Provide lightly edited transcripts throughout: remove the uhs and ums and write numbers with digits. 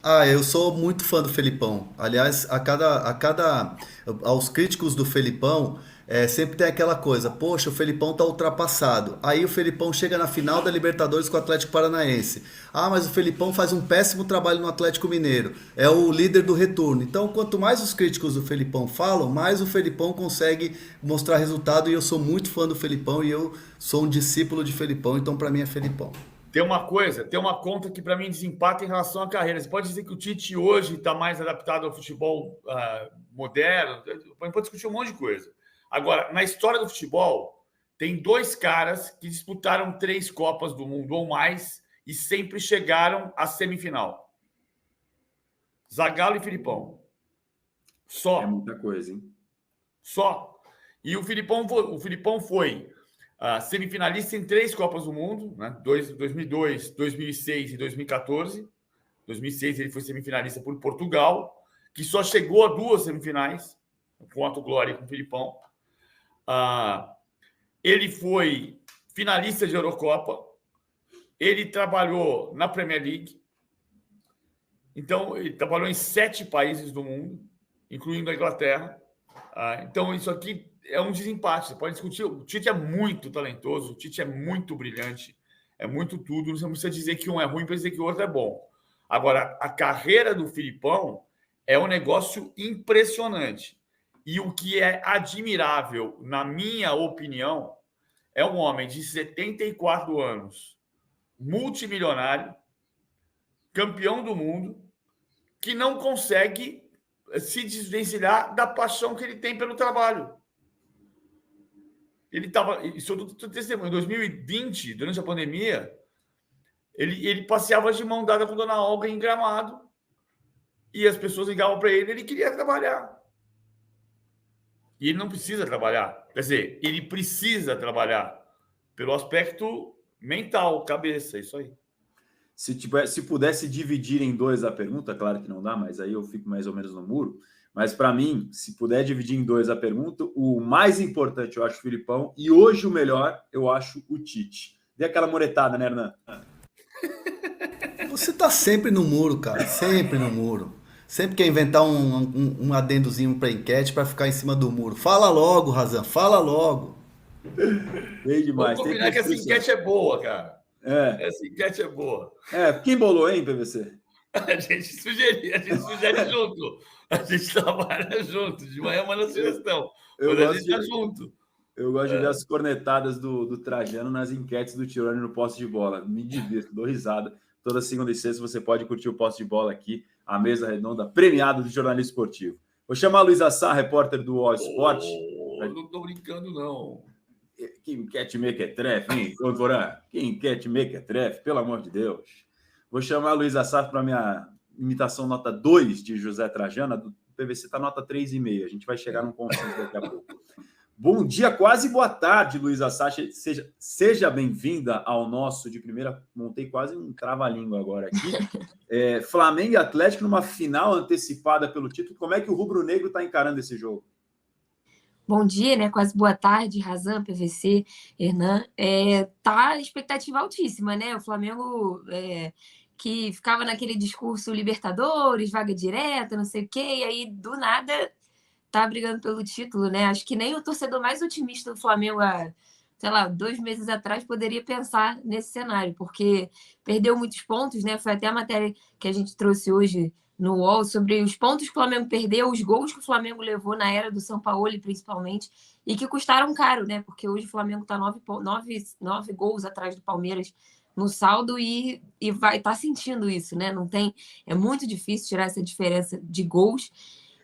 Eu sou muito fã do Felipão. Aliás, aos críticos do Felipão, sempre tem aquela coisa, poxa, o Felipão tá ultrapassado. Aí o Felipão chega na final da Libertadores com o Atlético Paranaense. Ah, mas o Felipão faz um péssimo trabalho no Atlético Mineiro. É o líder do retorno. Então, quanto mais os críticos do Felipão falam, mais o Felipão consegue mostrar resultado. E eu sou muito fã do Felipão e eu sou um discípulo de Felipão, então para mim é Felipão. Tem uma conta que para mim desempata em relação à carreira. Você pode dizer que o Tite hoje está mais adaptado ao futebol moderno, pode discutir um monte de coisa. Agora, na história do futebol, tem dois caras que disputaram 3 Copas do Mundo ou mais e sempre chegaram à semifinal. Zagallo e Filipão. Só. É muita coisa, hein? Só. E o Filipão foi semifinalista em 3 Copas do Mundo, né? 2002, 2006 e 2014. 2006 ele foi semifinalista por Portugal, que só chegou a 2 semifinais, com o Glória e com o Filipão. Ele foi finalista de Eurocopa. Ele trabalhou na Premier League. Então, ele trabalhou em 7 países do mundo, incluindo a Inglaterra. Então, isso aqui é um desempate. Você pode discutir. O Tite é muito talentoso, o Tite é muito brilhante, é muito tudo. Não precisa dizer que um é ruim para dizer que o outro é bom. Agora, a carreira do Filipão é um negócio impressionante. E o que é admirável, na minha opinião, é um homem de 74 anos, multimilionário, campeão do mundo, que não consegue se desvencilhar da paixão que ele tem pelo trabalho. Ele estava, isso eu estou testemunho, em 2020, durante a pandemia, ele passeava de mão dada com Dona Olga em Gramado e as pessoas ligavam para ele queria trabalhar. E ele não precisa trabalhar. Quer dizer, ele precisa trabalhar pelo aspecto mental, cabeça, isso aí. Se pudesse dividir em dois a pergunta, claro que não dá, mas aí eu fico mais ou menos no muro. Mas para mim, se puder dividir em dois a pergunta, o mais importante eu acho o Filipão e hoje o melhor eu acho o Tite. Dê aquela moretada, né, Hernan? Você tá sempre no muro, cara. Sempre no muro. Sempre quer inventar um adendozinho pra enquete pra ficar em cima do muro. Fala logo, Razan. Fala logo. Bem demais. Vamos combinar que essa enquete é boa, cara. Essa enquete é boa. Quem bolou, hein, PVC? A gente sugere junto. A gente trabalha junto. De manhã manda sugestão. Mas a gente tá junto. Eu gosto de ver as cornetadas do Trajano nas enquetes do Tirone no posse de bola. Me divirto, dou risada. Toda segunda e sexta você pode curtir o posse de bola aqui, a mesa redonda premiada do jornalismo esportivo. Vou chamar a Luísa Sá, repórter do All Sport. Não tô brincando, não. Quem quer te make trefe, hein, Corporã? Quem quer te make trefe, pelo amor de Deus. Vou chamar a Luísa Sá para minha imitação nota 2 de José Trajano. Do PVC está nota 3,5. A gente vai chegar num consenso daqui a pouco. Bom dia, quase boa tarde, Luísa Sacha. Seja bem-vinda ao nosso de primeira. Montei quase um trava-língua agora aqui. Flamengo e Atlético numa final antecipada pelo título. Como é que o rubro-negro está encarando esse jogo? Bom dia, né? Quase boa tarde, Razan, PVC, Hernan. Tá expectativa altíssima, né? O Flamengo que ficava naquele discurso Libertadores, vaga direta, não sei o quê, e aí do nada tá brigando pelo título, né? Acho que nem o torcedor mais otimista do Flamengo há, sei lá, 2 meses atrás poderia pensar nesse cenário, porque perdeu muitos pontos, né? Foi até a matéria que a gente trouxe hoje no UOL sobre os pontos que o Flamengo perdeu, os gols que o Flamengo levou na era do Sampaoli, principalmente, e que custaram caro, né? Porque hoje o Flamengo tá 9 gols atrás do Palmeiras no saldo e vai estar sentindo isso, né? Não tem, é muito difícil tirar essa diferença de gols.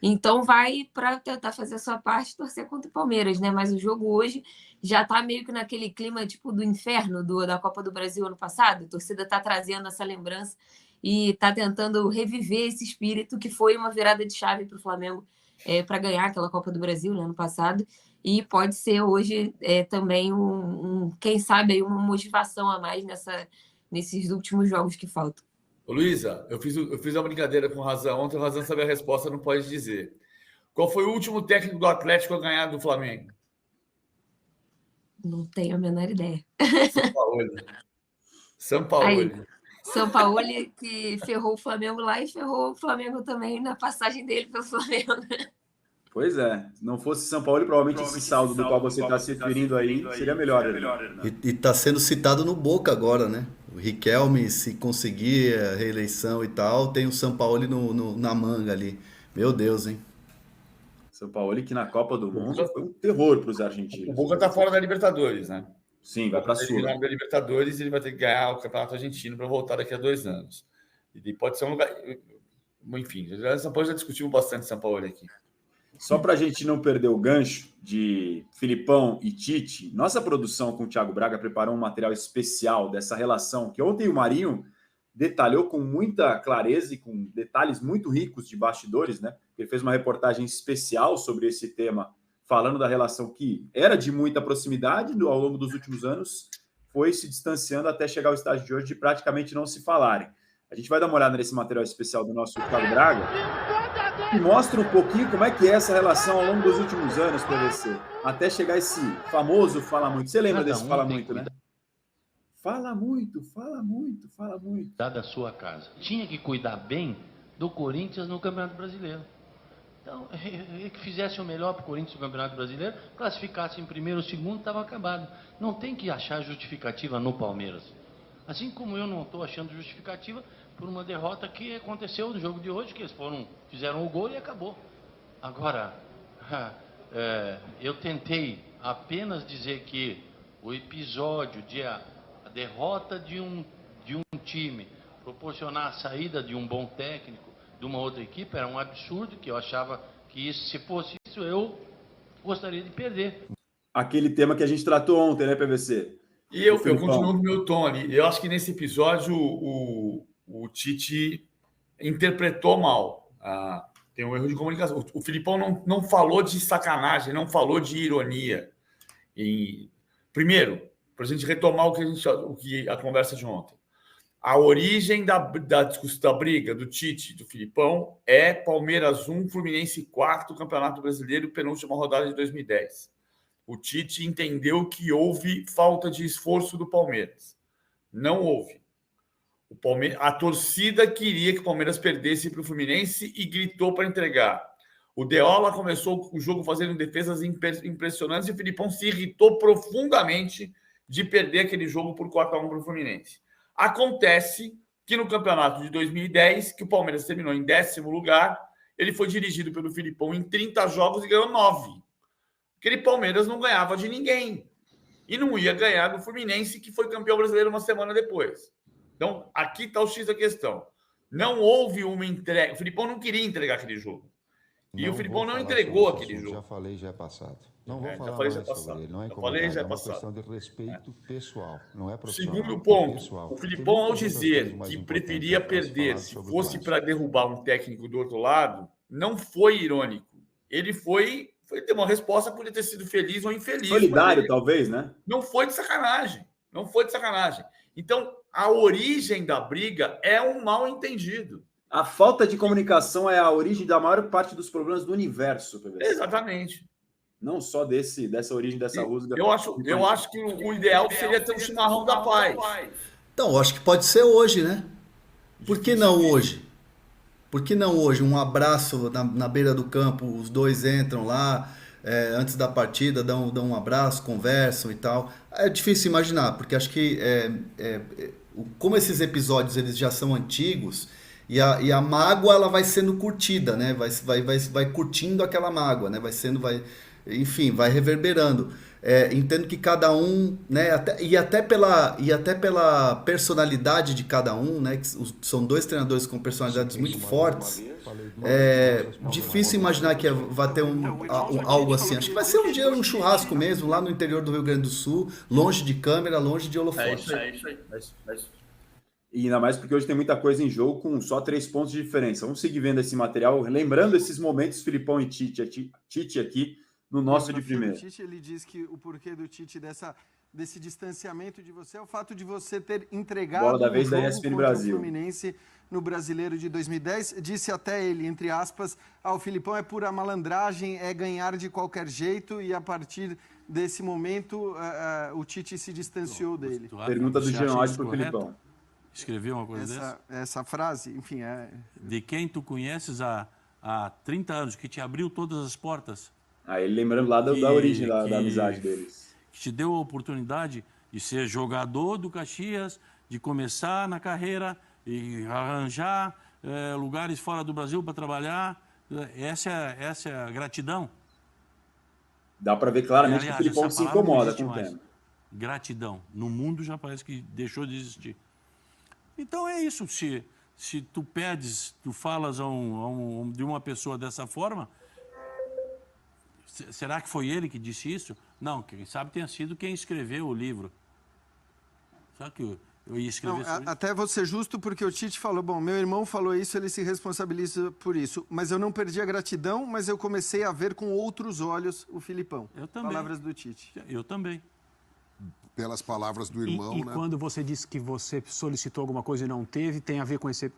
Então vai para tentar fazer a sua parte e torcer contra o Palmeiras, né? Mas o jogo hoje já está meio que naquele clima tipo do inferno da Copa do Brasil ano passado. A torcida está trazendo essa lembrança e está tentando reviver esse espírito que foi uma virada de chave para o Flamengo para ganhar aquela Copa do Brasil no ano passado. E pode ser hoje também quem sabe, aí uma motivação a mais nesses últimos jogos que faltam. Ô, Luísa, eu fiz uma brincadeira com o Razan ontem, o Razan sabe a resposta, não pode dizer. Qual foi o último técnico do Atlético a ganhar do Flamengo? Não tenho a menor ideia. Sampaoli. Sampaoli que ferrou o Flamengo lá e ferrou o Flamengo também na passagem dele pelo Flamengo. Pois é, se não fosse São Paulo, provavelmente esse saldo do qual você está se referindo aí seria melhor. E tá sendo citado no Boca agora, né? O Riquelme, se conseguir a reeleição e tal, tem o Sampaoli na manga ali. Meu Deus, hein? São Paulo que na Copa do Mundo foi um terror para os argentinos. O Boca tá fora da Libertadores, né? Sim, vai para a Sul. Da Libertadores, ele vai ter que ganhar o Campeonato Argentino para voltar daqui a 2 anos. E pode ser um lugar... Enfim, São Paulo já discutimos bastante São Paulo aqui. Só para a gente não perder o gancho de Filipão e Tite, nossa produção com o Thiago Braga preparou um material especial dessa relação que ontem o Marinho detalhou com muita clareza e com detalhes muito ricos de bastidores, né? Ele fez uma reportagem especial sobre esse tema, falando da relação que era de muita proximidade ao longo dos últimos anos, foi se distanciando até chegar ao estágio de hoje de praticamente não se falarem. A gente vai dar uma olhada nesse material especial do nosso Thiago Braga e mostra um pouquinho como é que é essa relação ao longo dos últimos anos, PVC, até chegar esse famoso fala muito. Você lembra desse fala muito, né? Fala muito, fala muito, fala muito. Da sua casa. Tinha que cuidar bem do Corinthians no Campeonato Brasileiro. Então, ele que fizesse o melhor para o Corinthians no Campeonato Brasileiro, classificasse em primeiro ou segundo, estava acabado. Não tem que achar justificativa no Palmeiras. Assim como eu não estou achando justificativa por uma derrota que aconteceu no jogo de hoje, que eles fizeram o gol e acabou. Agora, eu tentei apenas dizer que o episódio de a derrota de um time proporcionar a saída de um bom técnico de uma outra equipe era um absurdo, que eu achava que isso, se fosse isso, eu gostaria de perder. Aquele tema que a gente tratou ontem, né, PVC? E eu continuo no meu tom ali. Eu acho que nesse episódio o Tite interpretou mal. Tem um erro de comunicação. O Filipão não falou de sacanagem, não falou de ironia. Primeiro, para a gente retomar a conversa de ontem. A origem da discussão, da briga do Tite e do Filipão é Palmeiras 1, Fluminense 4, Campeonato Brasileiro, penúltima rodada de 2010. O Tite entendeu que houve falta de esforço do Palmeiras. Não houve. A torcida queria que o Palmeiras perdesse para o Fluminense e gritou para entregar. O Deola começou o jogo fazendo defesas impressionantes e o Filipão se irritou profundamente de perder aquele jogo por 4-1 para o Fluminense. Acontece que no campeonato de 2010, que o Palmeiras terminou em 10º lugar, ele foi dirigido pelo Filipão em 30 jogos e ganhou 9. Aquele Palmeiras não ganhava de ninguém. E não ia ganhar do Fluminense, que foi campeão brasileiro uma semana depois. Então, aqui está o X da questão. Não houve uma entrega. O Filipão não queria entregar aquele jogo. E o Filipão não entregou aquele jogo. Já falei, já é passado. Não vou falar mais sobre ele. Não é já é uma questão de respeito pessoal. Não é profissional. Segundo ponto, pessoal. o Filipão, ao dizer que preferia perder se fosse para derrubar um técnico do outro lado, não foi irônico. Ele ter uma resposta, podia ter sido feliz ou infeliz. Solidário, talvez, né? Não foi de sacanagem. Não foi de sacanagem. Então, a origem da briga é um mal-entendido. A falta de comunicação é a origem da maior parte dos problemas do universo, PVC. Exatamente. Não só dessa origem dessa rusga. Eu acho que o ideal seria ter um chimarrão da paz. Então, eu acho que pode ser hoje, né? Por que não hoje? Por que não hoje? Um abraço na beira do campo, os dois entram lá, antes da partida, dão um abraço, conversam e tal. É difícil imaginar, porque acho que como esses episódios eles já são antigos, e a mágoa ela vai sendo curtida, né? Vai curtindo aquela mágoa, né? Enfim, vai reverberando. Entendo que cada um, né? Até pela personalidade de cada um, né? Que são dois treinadores com personalidades muito fortes. É difícil imaginar que vai ter algo assim. Acho que vai ser um dia um churrasco mesmo, lá no interior do Rio Grande do Sul, longe de câmera, longe de holofote. É isso aí. E ainda mais porque hoje tem muita coisa em jogo com só 3 pontos de diferença. Vamos seguir vendo esse material, lembrando esses momentos, Filipão e Tite aqui no nosso de primeiro. O Tite, ele diz que o porquê do Tite desse distanciamento de você é o fato de você ter entregado Bola da vez da jogo ESPN contra Brasil. o Fluminense no Brasileiro de 2010. Disse até ele, entre aspas, o Filipão é pura malandragem, é ganhar de qualquer jeito, e a partir desse momento o Tite se distanciou dele. Pergunta do Jean Alves para o Filipão. escrever uma coisa dessa? Essa frase, enfim, De quem tu conheces há 30 anos, que te abriu todas as portas. Aí lembrando lá da origem da amizade deles. Que te deu a oportunidade de ser jogador do Caxias, de começar na carreira e arranjar lugares fora do Brasil para trabalhar. Essa é a gratidão. Dá para ver claramente Aliás, que o Filipão essa se palavra não incomoda existe com o mais. tema. Gratidão. No mundo já parece que deixou de existir. Então é isso. Se tu pedes, tu falas de uma pessoa dessa forma, será que foi ele que disse isso? Não, quem sabe tenha sido quem escreveu o livro. Será que eu ia escrever sobre isso? Até vou ser justo, porque o Tite falou, bom, meu irmão falou isso, ele se responsabiliza por isso. Mas eu não perdi a gratidão, mas eu comecei a ver com outros olhos o Filipão. Eu também. Palavras do Tite. Eu também. Pelas palavras do irmão, né? Quando você disse que você solicitou alguma coisa e não teve, tem a ver com esse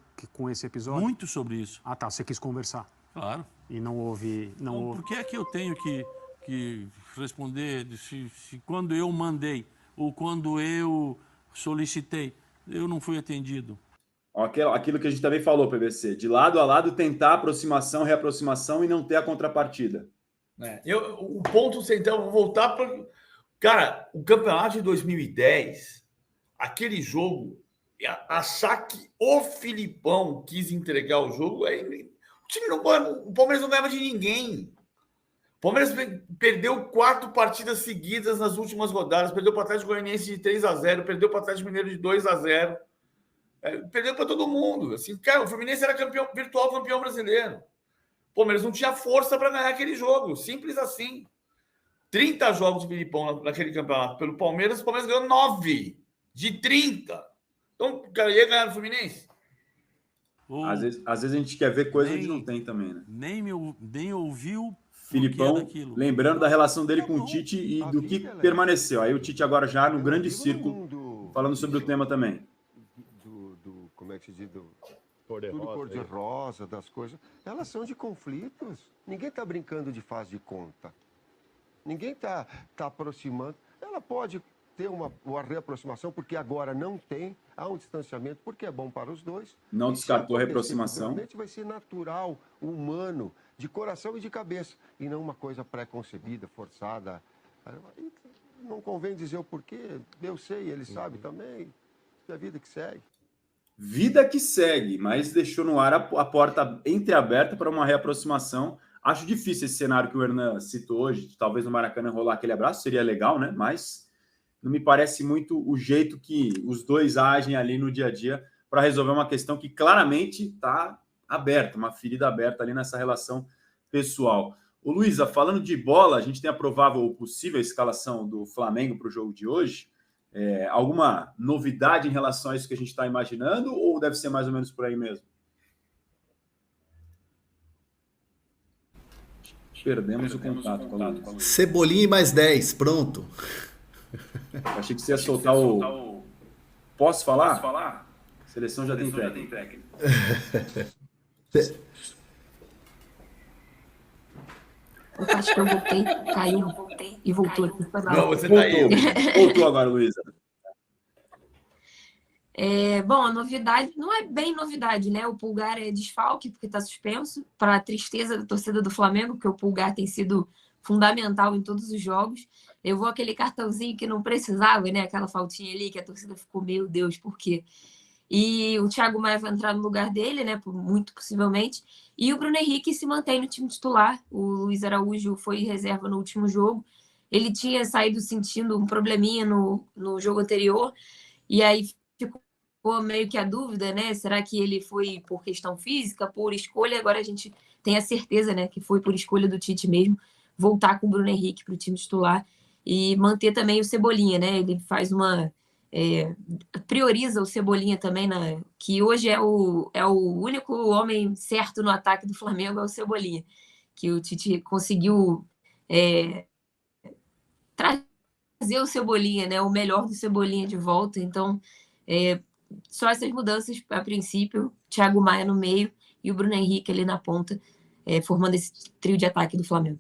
episódio? Muito sobre isso. Ah, tá. Você quis conversar. Claro. E não houve... Por que é que eu tenho que responder se quando eu mandei ou quando eu solicitei, eu não fui atendido? Aquilo que a gente também falou, PVC. De lado a lado, tentar aproximação, reaproximação e não ter a contrapartida. O ponto central, vou voltar para... Cara, o campeonato de 2010, aquele jogo, achar que o Filipão quis entregar o jogo, o Palmeiras não ganhava de ninguém. O Palmeiras perdeu 4 partidas seguidas nas últimas rodadas, perdeu para o Atlético Goianiense de 3-0, perdeu para o Atlético Mineiro de 2-0, perdeu para todo mundo. Assim, cara, o Fluminense era virtual campeão brasileiro. O Palmeiras não tinha força para ganhar aquele jogo, simples assim. 30 jogos do Filipão naquele campeonato pelo Palmeiras, o Palmeiras ganhou 9 de 30. Então, o cara ia ganhar no Fluminense? Às vezes a gente quer ver coisa onde não tem também, né? Nem ouviu Filipão, lembrando da relação dele com o Tite e do que permaneceu. Aí o Tite agora já no grande círculo, falando sobre o tema também. Como é que se diz? Tudo cor-de-rosa, das coisas. Elas são de conflitos. Ninguém está brincando de faz de conta. Ninguém está aproximando. Ela pode ter uma reaproximação, porque agora não tem, há um distanciamento, porque é bom para os dois. Não descartou a reaproximação. Realmente vai ser natural, humano, de coração e de cabeça, e não uma coisa pré-concebida, forçada. Não convém dizer o porquê, eu sei, ele sabe também, é a vida que segue. Vida que segue, mas deixou no ar a porta entreaberta para uma reaproximação. Acho difícil esse cenário que o Hernan citou hoje, de talvez no Maracanã rolar aquele abraço, seria legal, né? Mas não me parece muito o jeito que os dois agem ali no dia a dia para resolver uma questão que claramente está aberta, uma ferida aberta ali nessa relação pessoal. Ô Luísa, falando de bola, a gente tem a provável ou possível escalação do Flamengo para o jogo de hoje. Alguma novidade em relação a isso que a gente está imaginando ou deve ser mais ou menos por aí mesmo? Perdemos o contato com a Luísa. Cebolinha e mais 10, pronto. Achei que você ia soltar o... Posso falar? A seleção já tem técnico. Acho que eu voltei, caiu e voltou. Não, você tá aí. Voltou agora, Luísa. Bom, a novidade, não é bem novidade, né? O Pulgar é desfalque, porque está suspenso, para a tristeza da torcida do Flamengo, porque o Pulgar tem sido fundamental em todos os jogos. Levou aquele cartãozinho que não precisava, né? Aquela faltinha ali que a torcida ficou, meu Deus, por quê? E o Thiago Maia vai entrar no lugar dele, né? Muito possivelmente. E o Bruno Henrique se mantém no time titular. O Luiz Araújo foi reserva no último jogo. Ele tinha saído sentindo um probleminha no jogo anterior. E aí ficou meio que a dúvida, né? Será que ele foi por questão física, por escolha? Agora a gente tem a certeza, né? Que foi por escolha do Tite mesmo. Voltar com o Bruno Henrique para o time titular. E manter também o Cebolinha, né? Ele faz prioriza o Cebolinha também, que hoje é o único homem certo no ataque do Flamengo, é o Cebolinha, que o Tite conseguiu trazer o Cebolinha, né, o melhor do Cebolinha de volta. Então, só essas mudanças a princípio, Thiago Maia no meio e o Bruno Henrique ali na ponta, formando esse trio de ataque do Flamengo.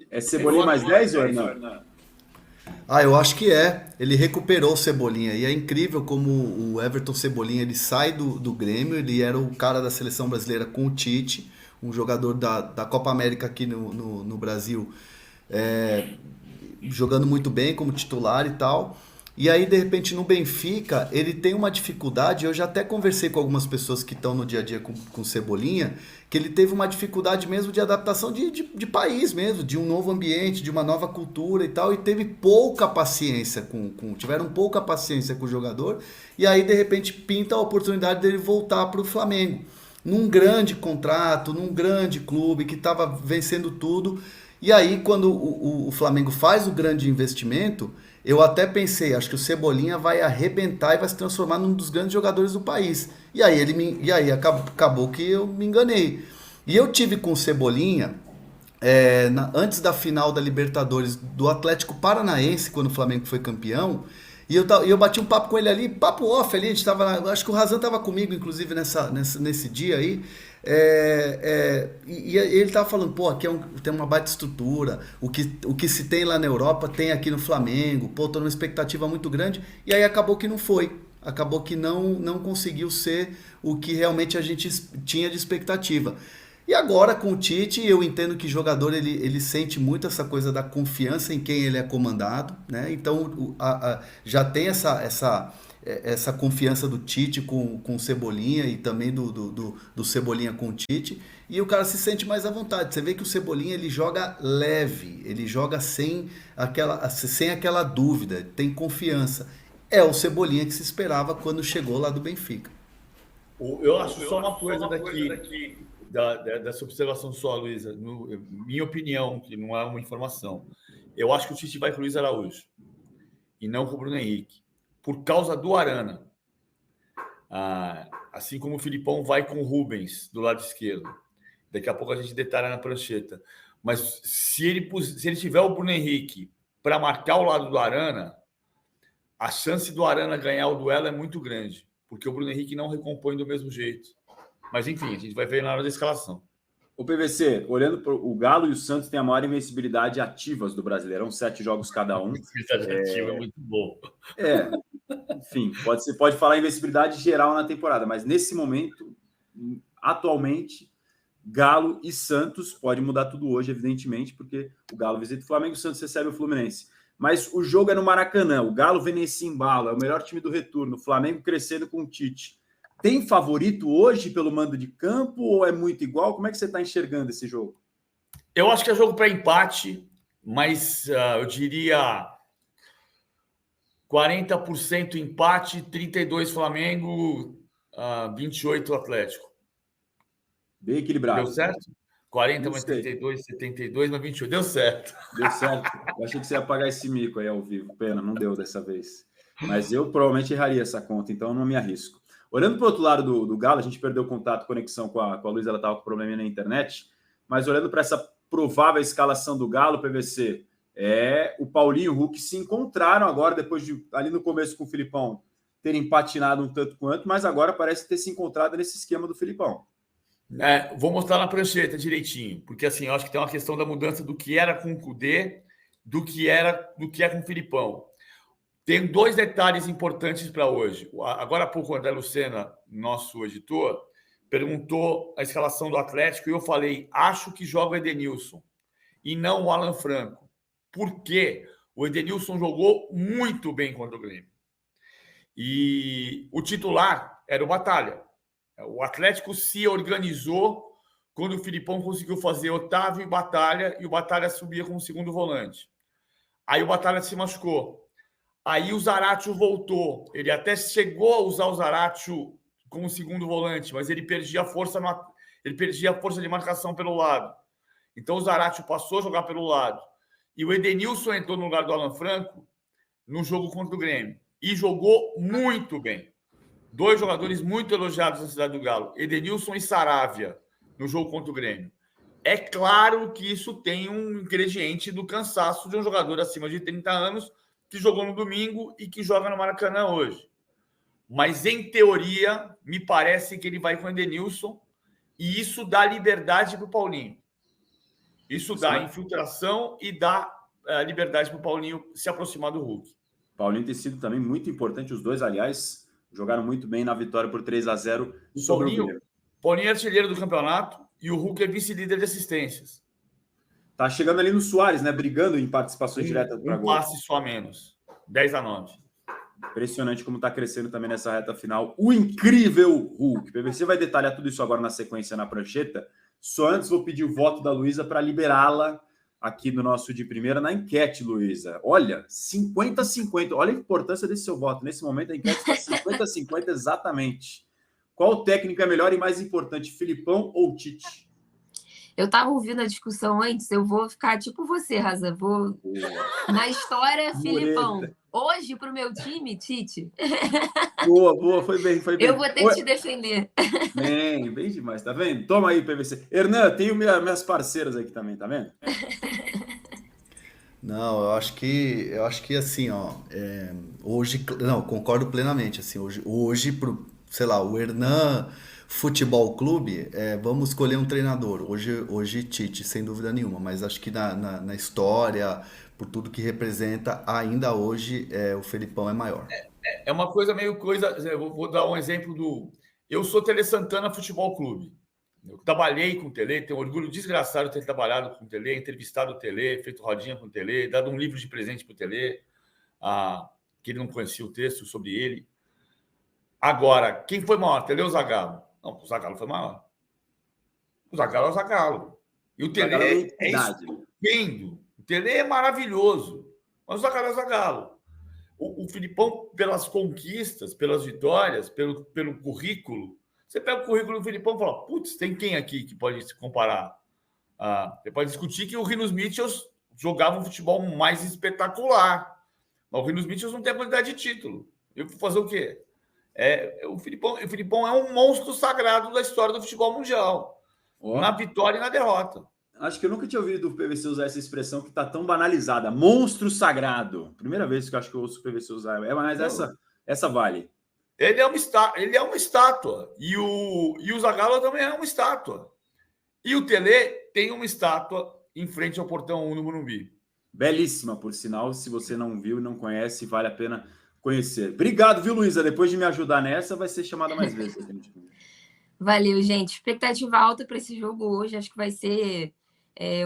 É Cebolinha mais 10, ou não? Ah, eu acho que é. Ele recuperou o Cebolinha. E é incrível como o Everton Cebolinha ele sai do Grêmio. Ele era o cara da seleção brasileira com o Tite, um jogador da Copa América aqui no Brasil, jogando muito bem como titular e tal. E aí, de repente, no Benfica, ele tem uma dificuldade. Eu já até conversei com algumas pessoas que estão no dia a dia com Cebolinha, que ele teve uma dificuldade mesmo de adaptação de país mesmo, de um novo ambiente, de uma nova cultura e tal, e teve pouca paciência tiveram pouca paciência com o jogador, e aí, de repente, pinta a oportunidade dele voltar para o Flamengo, num grande contrato, num grande clube, que estava vencendo tudo. E aí, quando o Flamengo faz o grande investimento, eu até pensei, acho que o Cebolinha vai arrebentar e vai se transformar num dos grandes jogadores do país. E aí acabou que eu me enganei. E eu tive com o Cebolinha, antes da final da Libertadores do Atlético Paranaense, quando o Flamengo foi campeão, e eu bati um papo com ele ali, papo off ali, a gente tava, acho que o Razan estava comigo, inclusive, nesse dia aí. E ele tava falando, pô, aqui tem uma baita estrutura, o que se tem lá na Europa tem aqui no Flamengo, pô, tô numa expectativa muito grande, e aí acabou que não foi, acabou que não conseguiu ser o que realmente a gente tinha de expectativa. E agora com o Tite, eu entendo que o jogador ele sente muito essa coisa da confiança em quem ele é comandado, né? Então já tem essa confiança do Tite com o Cebolinha e também do Cebolinha com o Tite, e o cara se sente mais à vontade. Você vê que o Cebolinha ele joga leve, ele joga sem aquela dúvida, tem confiança. É o Cebolinha que se esperava quando chegou lá do Benfica. Eu acho só uma coisa daqui, dessa observação sua, Luísa, minha opinião, que não é uma informação. Eu acho que o Tite vai com o Luiz Araújo e não com o Bruno Henrique, por causa do Arana. Assim como o Filipão vai com o Rubens do lado esquerdo. Daqui a pouco a gente detalha na prancheta. Mas se ele tiver o Bruno Henrique para marcar o lado do Arana, a chance do Arana ganhar o duelo é muito grande, porque o Bruno Henrique não recompõe do mesmo jeito. Mas, enfim, a gente vai ver na hora da escalação. O PVC, olhando para o Galo e o Santos, tem a maior invencibilidade ativas do Brasileirão, 7 jogos cada um. Invencibilidade ativa é muito bom. Enfim, pode falar invencibilidade geral na temporada, mas nesse momento, atualmente, Galo e Santos, pode mudar tudo hoje, evidentemente, porque o Galo visita o Flamengo, o Santos recebe o Fluminense. Mas o jogo é no Maracanã, o Galo vem nesse embalo, é o melhor time do retorno, o Flamengo crescendo com o Tite. Tem favorito hoje pelo mando de campo ou é muito igual? Como é que você está enxergando esse jogo? Eu acho que é jogo para empate, mas eu diria 40% empate, 32% Flamengo, 28% Atlético. Bem equilibrado. Deu certo? 40 mais 32, 72 mais 28. Deu certo. Deu certo. Eu achei que você ia pagar esse mico aí ao vivo. Pena, não deu dessa vez. Mas eu provavelmente erraria essa conta, então eu não me arrisco. Olhando para o outro lado do Galo, a gente perdeu contato, conexão com a Luísa, ela estava com probleminha na internet, mas olhando para essa provável escalação do Galo, PVC, o Paulinho e o Hulk se encontraram agora, depois de, ali no começo com o Filipão, terem patinado um tanto quanto, mas agora parece ter se encontrado nesse esquema do Filipão. Vou mostrar na prancheta direitinho, porque assim, eu acho que tem uma questão da mudança do que era com o Kudê, do que é com o Filipão. Tem 2 detalhes importantes para hoje. Agora há pouco o André Lucena, nosso editor, perguntou a escalação do Atlético e eu falei, acho que joga o Edenilson e não o Alan Franco. Por quê? O Edenilson jogou muito bem contra o Grêmio. E o titular era o Batalha. O Atlético se organizou quando o Filipão conseguiu fazer Otávio e Batalha, e o Batalha subia como segundo volante. Aí o Batalha se machucou. Aí o Zaratio voltou. Ele até chegou a usar o Zaratio como segundo volante, mas ele perdia a força de marcação pelo lado. Então o Zaratio passou a jogar pelo lado. E o Edenilson entrou no lugar do Alan Franco no jogo contra o Grêmio. E jogou muito bem. 2 jogadores muito elogiados na Cidade do Galo, Edenilson e Saravia, no jogo contra o Grêmio. É claro que isso tem um ingrediente do cansaço de um jogador acima de 30 anos que jogou no domingo e que joga no Maracanã hoje. Mas, em teoria, me parece que ele vai com o Edenilson e isso dá liberdade para o Paulinho. Isso dá infiltração e dá a liberdade para o Paulinho se aproximar do Hulk. Paulinho tem sido também muito importante. Os dois, aliás, jogaram muito bem na vitória por 3-0 sobre o Grêmio. Paulinho é artilheiro do campeonato e o Hulk é vice-líder de assistências. Tá chegando ali no Suárez, né? Brigando em participações diretas para gol. Passe só menos. 10-9. Impressionante como está crescendo também nessa reta final o incrível Hulk. O PVC vai detalhar tudo isso agora na sequência na prancheta. Só antes vou pedir o voto da Luísa para liberá-la aqui no nosso de primeira na enquete, Luísa. Olha, 50-50. Olha a importância desse seu voto. Nesse momento a enquete está 50-50 exatamente. Qual técnico é melhor e mais importante, Filipão ou Tite? Eu estava ouvindo a discussão antes, eu vou ficar tipo você, Razan. Vou... Na história, Filipão. Hoje, para o meu time, Tite. Boa, foi bem. Eu vou ter que te defender. Bem demais, tá vendo? Toma aí, PVC. Hernan, tenho minhas parceiras aqui também, tá vendo? Não, eu acho que assim, ó, hoje, não, concordo plenamente, assim, hoje sei lá, o Hernan Futebol Clube, vamos escolher um treinador, hoje Tite, sem dúvida nenhuma, mas acho que na história, por tudo que representa, ainda hoje o Felipão é maior. É uma coisa eu vou dar um exemplo eu sou Tele Santana Futebol Clube. Eu trabalhei com o Tele, tenho orgulho desgraçado de ter trabalhado com o Tele, entrevistado o Tele, feito rodinha com o Tele, dado um livro de presente para o Tele, que ele não conhecia o texto sobre ele. Agora, quem foi maior? Tele ou Zagallo? Não, o Zagallo foi maior. O Zagallo é o Zagallo. E o Tele é estupendo. O Tele é maravilhoso. Mas o Zagallo é o Zagallo. O Filipão, pelas conquistas, pelas vitórias, pelo currículo, você pega o currículo do Filipão e fala, putz, tem quem aqui que pode se comparar? Você pode discutir que o Rinos Mitchells jogava um futebol mais espetacular. Mas o Rinos Mitchells não tem a quantidade de título. Eu vou fazer o quê? O Filipão é um monstro sagrado da história do futebol mundial. Na vitória e na derrota. Acho que eu nunca tinha ouvido do PVC usar essa expressão que está tão banalizada. Monstro sagrado. Primeira vez que eu acho que eu ouço o PVC usar. Mas essa vale. Ele é uma estátua. E o Zagallo também é uma estátua. E o Tele tem uma estátua em frente ao Portão 1 no Morumbi. Belíssima, por sinal. Se você não viu e não conhece, vale a pena conhecer. Obrigado, viu, Luísa? Depois de me ajudar nessa, vai ser chamada mais vezes. Valeu, gente. Expectativa alta para esse jogo hoje. Acho que vai ser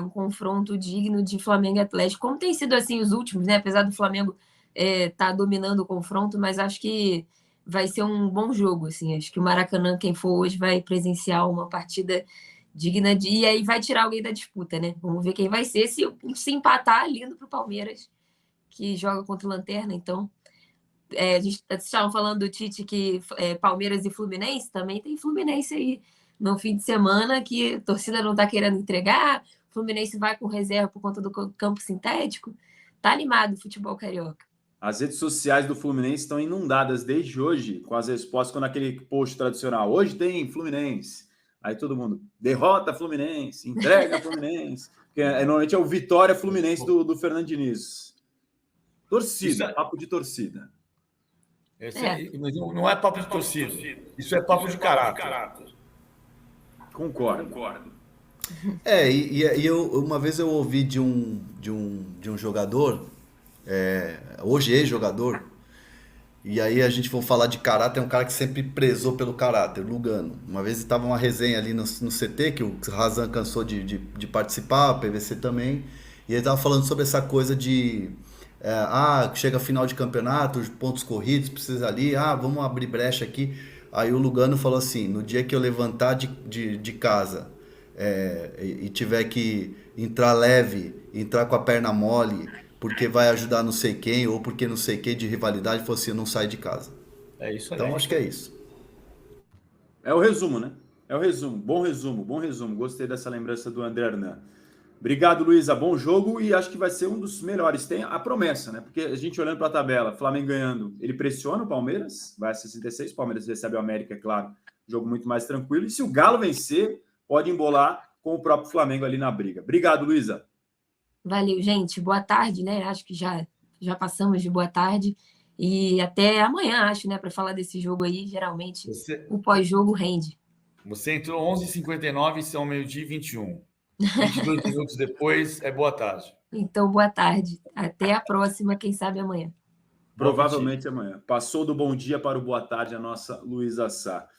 um confronto digno de Flamengo e Atlético. Como tem sido assim os últimos, né? Apesar do Flamengo estar dominando o confronto, mas acho que vai ser um bom jogo, assim. Acho que o Maracanã, quem for hoje, vai presenciar uma partida digna e aí vai tirar alguém da disputa, né? Vamos ver quem vai ser. Se empatar, lindo para o Palmeiras, que joga contra o Lanterna. Então, a gente estava falando do Tite que Palmeiras e Fluminense, também tem Fluminense aí no fim de semana que a torcida não está querendo entregar. O Fluminense vai com reserva por conta do campo sintético. Tá animado o futebol carioca. As redes sociais do Fluminense estão inundadas desde hoje com as respostas quando aquele post tradicional. Hoje tem Fluminense. Aí todo mundo, derrota Fluminense, entrega Fluminense. Porque normalmente é o Vitória Fluminense do Fernando Diniz. Torcida, papo de torcida. Mas não é papo de torcida. Isso é papo de caráter. Concordo. E uma vez eu ouvi de um jogador, hoje ex-jogador, e aí a gente for falar de caráter, é um cara que sempre prezou pelo caráter, Lugano. Uma vez estava uma resenha ali no CT, que o Razan cansou de participar, o PVC também, e ele estava falando sobre essa coisa de chega a final de campeonato, pontos corridos, precisa ali, vamos abrir brecha aqui. Aí o Lugano falou assim, no dia que eu levantar de casa e tiver que entrar leve, entrar com a perna mole, porque vai ajudar não sei quem, ou porque não sei quem de rivalidade, falou assim, eu não saio de casa. É isso aí. Então acho que é isso. É o resumo, né? É o resumo. Bom resumo. Gostei dessa lembrança do André Hernan. Obrigado, Luísa. Bom jogo e acho que vai ser um dos melhores. Tem a promessa, né? Porque a gente olhando para a tabela, Flamengo ganhando, ele pressiona o Palmeiras, vai a 66, o Palmeiras recebe o América, é claro, jogo muito mais tranquilo. E se o Galo vencer, pode embolar com o próprio Flamengo ali na briga. Obrigado, Luísa. Valeu, gente. Boa tarde, né? Acho que já passamos de boa tarde. E até amanhã, acho, né? Para falar desse jogo aí, geralmente o pós-jogo rende. Você entrou 11h59 e são 12h21. 22 minutos depois, boa tarde. Então, boa tarde. Até a próxima, quem sabe amanhã. Provavelmente amanhã. Passou do bom dia para o boa tarde a nossa Luísa Sá.